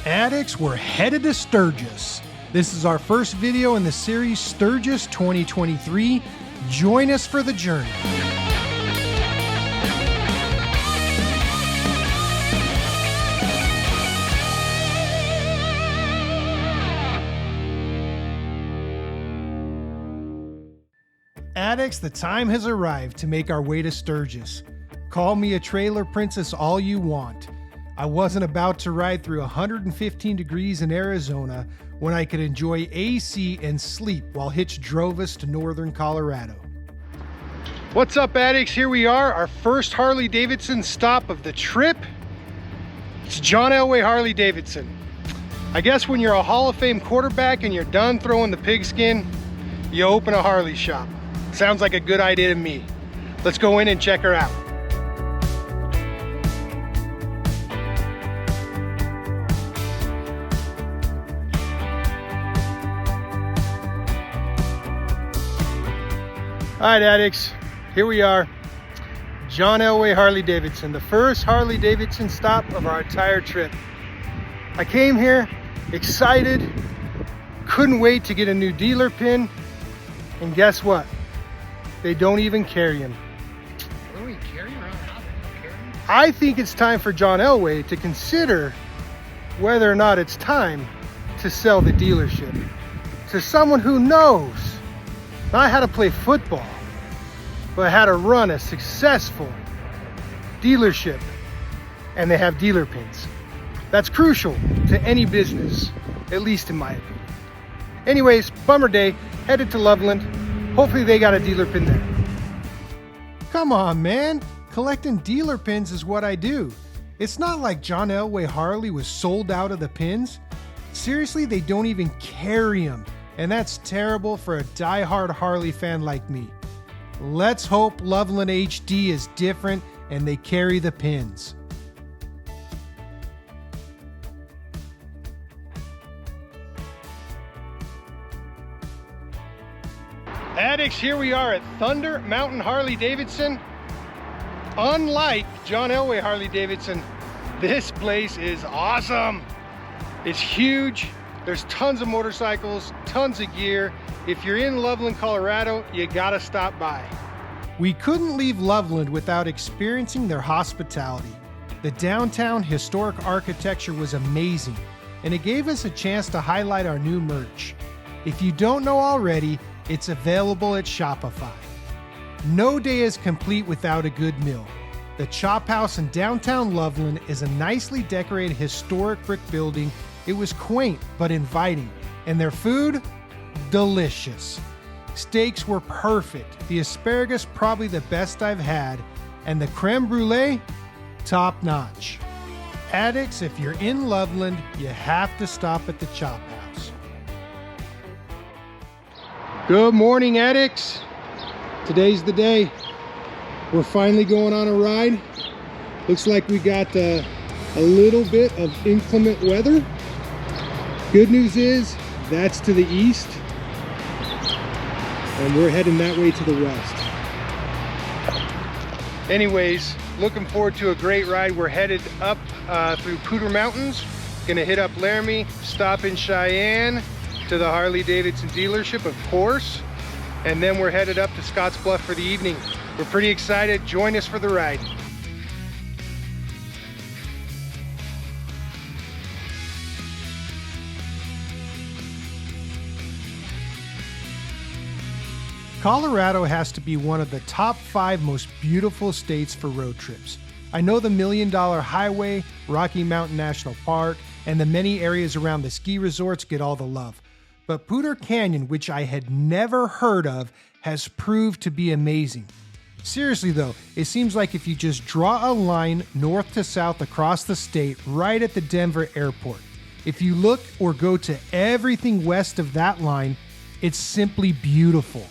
Addicts, we're headed to Sturgis. This is our first video in the series Sturgis 2023. Join us for the journey. Addicts, the time has arrived to make our way to Sturgis. Call me a trailer princess all you want. I wasn't about to ride through 115 degrees in Arizona when I could enjoy AC and sleep while Hitch drove us to northern Colorado. What's up, Addicts? Here we are, our first Harley-Davidson stop of the trip. It's John Elway Harley-Davidson. I guess when you're a Hall of Fame quarterback and you're done throwing the pigskin, you open a Harley shop. Sounds like a good idea to me. Let's go in and check her out. All right, Addicts, here we are. John Elway Harley-Davidson, the first Harley-Davidson stop of our entire trip. I came here excited, couldn't wait to get a new dealer pin, and guess what? They don't even carry them. What do we carry around the house? They don't carry them? I think it's time for John Elway to consider whether or not it's time to sell the dealership to someone who knows not how to play football, but how to run a successful dealership, and they have dealer pins. That's crucial to any business, at least in my opinion. Anyways, bummer day, headed to Loveland. Hopefully they got a dealer pin there. Come on, man. Collecting dealer pins is what I do. It's not like John Elway Harley was sold out of the pins. Seriously, they don't even carry them. And that's terrible for a die-hard Harley fan like me. Let's hope Loveland HD is different and they carry the pins. Addicts, here we are at Thunder Mountain Harley-Davidson. Unlike John Elway Harley-Davidson, this place is awesome. It's huge. There's tons of motorcycles, tons of gear. If you're in Loveland, Colorado, you gotta stop by. We couldn't leave Loveland without experiencing their hospitality. The downtown historic architecture was amazing, and it gave us a chance to highlight our new merch. If you don't know already, it's available at Shopify. No day is complete without a good meal. The Chop House in downtown Loveland is a nicely decorated historic brick building. It was quaint but inviting, and their food, delicious. Steaks were perfect, the asparagus probably the best I've had, and the creme brulee, top notch. Addicts, if you're in Loveland, you have to stop at the Chop House. Good morning, Addicts. Today's the day. We're finally going on a ride. Looks like we got a little bit of inclement weather. Good news is that's to the east, and we're heading that way to the west. Anyways, looking forward to a great ride. We're headed up through Poudre Mountains, gonna hit up Laramie, stop in Cheyenne to the Harley-Davidson dealership, of course, and then we're headed up to Scotts Bluff for the evening. We're pretty excited. Join us for the ride. Colorado has to be one of the top 5 most beautiful states for road trips. I know the $1 Million Highway, Rocky Mountain National Park, and the many areas around the ski resorts get all the love. But Poudre Canyon, which I had never heard of, has proved to be amazing. Seriously though, it seems like if you just draw a line north to south across the state right at the Denver airport, if you look or go to everything west of that line, it's simply beautiful.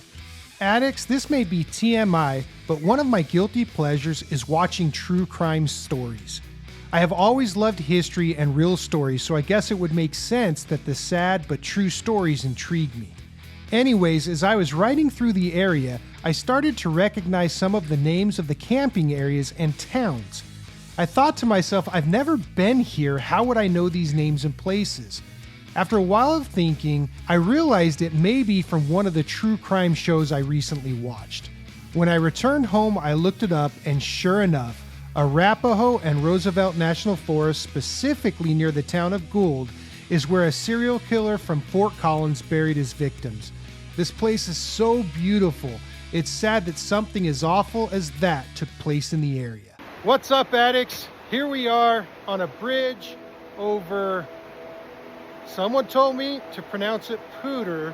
Addicts, this may be TMI, but one of my guilty pleasures is watching true crime stories. I have always loved history and real stories, so I guess it would make sense that the sad but true stories intrigue me. Anyways, as I was riding through the area, I started to recognize some of the names of the camping areas and towns. I thought to myself, I've never been here, how would I know these names and places? After a while of thinking, I realized it may be from one of the true crime shows I recently watched. When I returned home, I looked it up, and sure enough, Arapahoe and Roosevelt National Forest, specifically near the town of Gould, is where a serial killer from Fort Collins buried his victims. This place is so beautiful. It's sad that something as awful as that took place in the area. What's up, addicts? Here we are on a bridge over, someone told me to pronounce it Poudre,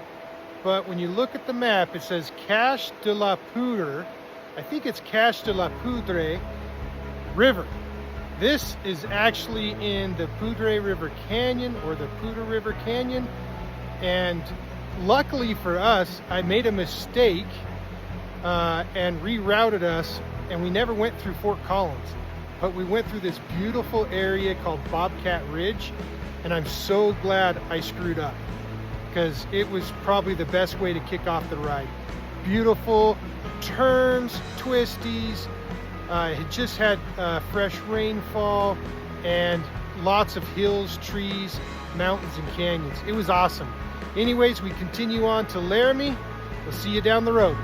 but when you look at the map, it says Cache de la Poudre. I think it's Cache de la Poudre River. This is actually in the Poudre River Canyon, or the Poudre River Canyon, and luckily for us, I made a mistake and rerouted us, and we never went through Fort Collins, but we went through this beautiful area called Bobcat Ridge, and I'm so glad I screwed up, because it was probably the best way to kick off the ride. Beautiful turns, twisties, it just had fresh rainfall and lots of hills, trees, mountains, and canyons. It was awesome. Anyways, we continue on to Laramie. We'll see you down the road.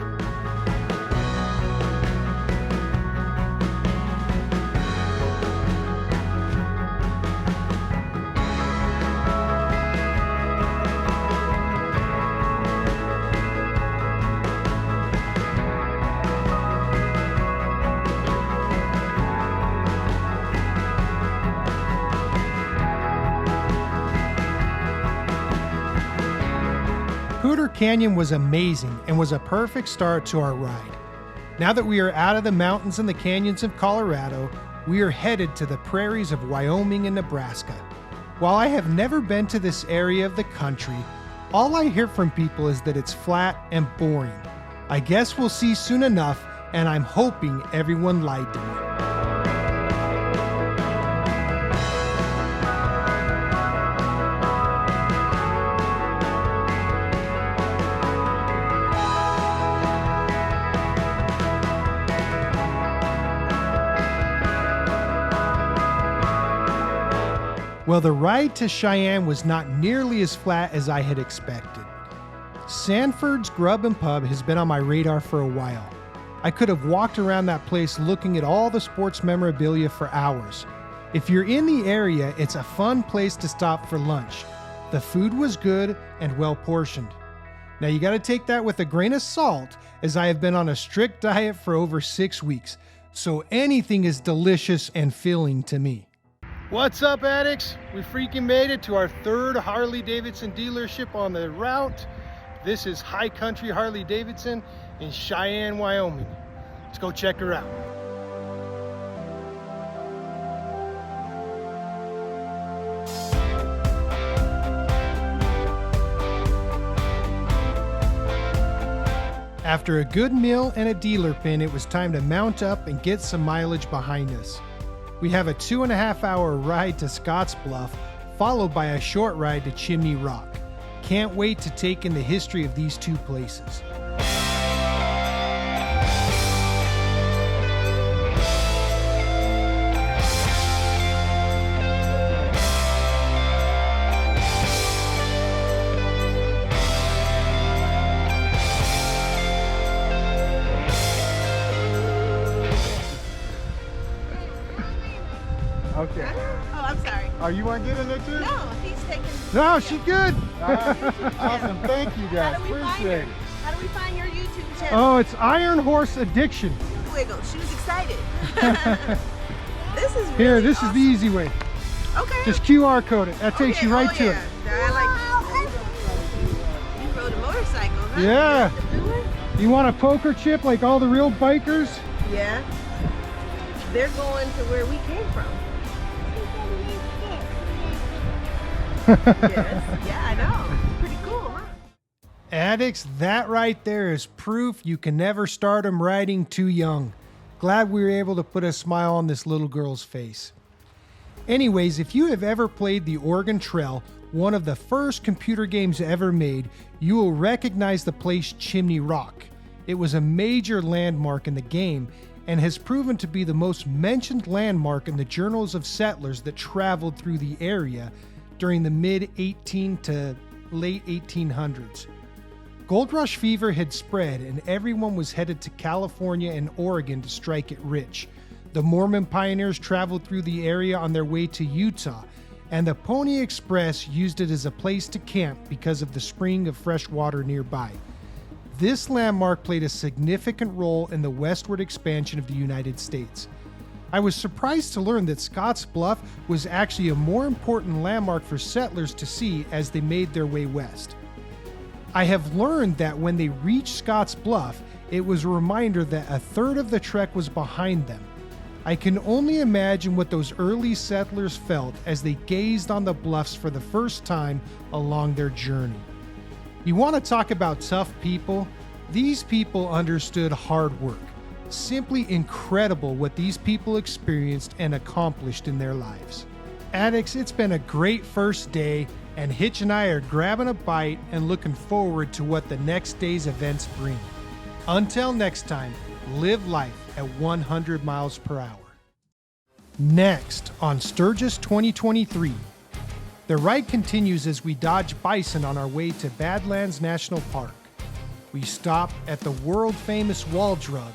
Poudre Canyon was amazing and was a perfect start to our ride. Now that we are out of the mountains and the canyons of Colorado, we are headed to the prairies of Wyoming and Nebraska. While I have never been to this area of the country, all I hear from people is that it's flat and boring. I guess we'll see soon enough, and I'm hoping everyone lied to me. Well, the ride to Cheyenne was not nearly as flat as I had expected. Sanford's Grub and Pub has been on my radar for a while. I could have walked around that place looking at all the sports memorabilia for hours. If you're in the area, it's a fun place to stop for lunch. The food was good and well portioned. Now you gotta take that with a grain of salt, as I have been on a strict diet for over 6 weeks, so anything is delicious and filling to me. What's up, addicts? We freaking made it to our third Harley-Davidson dealership on the route. This is High Country Harley-Davidson in Cheyenne, Wyoming. Let's go check her out. After a good meal and a dealer pin, it was time to mount up and get some mileage behind us. We have a 2.5-hour ride to Scottsbluff, followed by a short ride to Chimney Rock. Can't wait to take in the history of these two places. Okay. Oh, I'm sorry. Are you want to get in there too? No, he's taking. No, she's good. Awesome. Thank you guys. How do we find her? How do we find your YouTube channel? Oh, it's IRONHORSE Addiction. Wiggle. She was excited. This is really Here, this awesome. is the easy way. Okay. Just QR code it. That takes you right to it. I like you rode a motorcycle, huh? Yeah. You know what to do it? You want a poker chip like all the real bikers? Yeah. They're going to where we came from. Yes. Yeah, I know. Pretty cool, huh? Addicts, that right there is proof you can never start them riding too young. Glad we were able to put a smile on this little girl's face. Anyways, if you have ever played the Oregon Trail, one of the first computer games ever made, you will recognize the place Chimney Rock. It was a major landmark in the game, and has proven to be the most mentioned landmark in the journals of settlers that traveled through the area during the mid-18 to late 1800s. Gold rush fever had spread and everyone was headed to California and Oregon to strike it rich. The Mormon pioneers traveled through the area on their way to Utah, and the Pony Express used it as a place to camp because of the spring of fresh water nearby. This landmark played a significant role in the westward expansion of the United States. I was surprised to learn that Scotts Bluff was actually a more important landmark for settlers to see as they made their way west. I have learned that when they reached Scotts Bluff, it was a reminder that a third of the trek was behind them. I can only imagine what those early settlers felt as they gazed on the bluffs for the first time along their journey. You want to talk about tough people? These people understood hard work. Simply incredible what these people experienced and accomplished in their lives. Addicts, it's been a great first day, and Hitch and I are grabbing a bite and looking forward to what the next day's events bring. Until next time, live life at 100 miles per hour. Next on Sturgis 2023. The ride continues as we dodge bison on our way to Badlands National Park. We stop at the world-famous Wall Drug,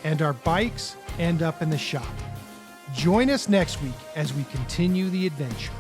and our bikes end up in the shop. Join us next week as we continue the adventure.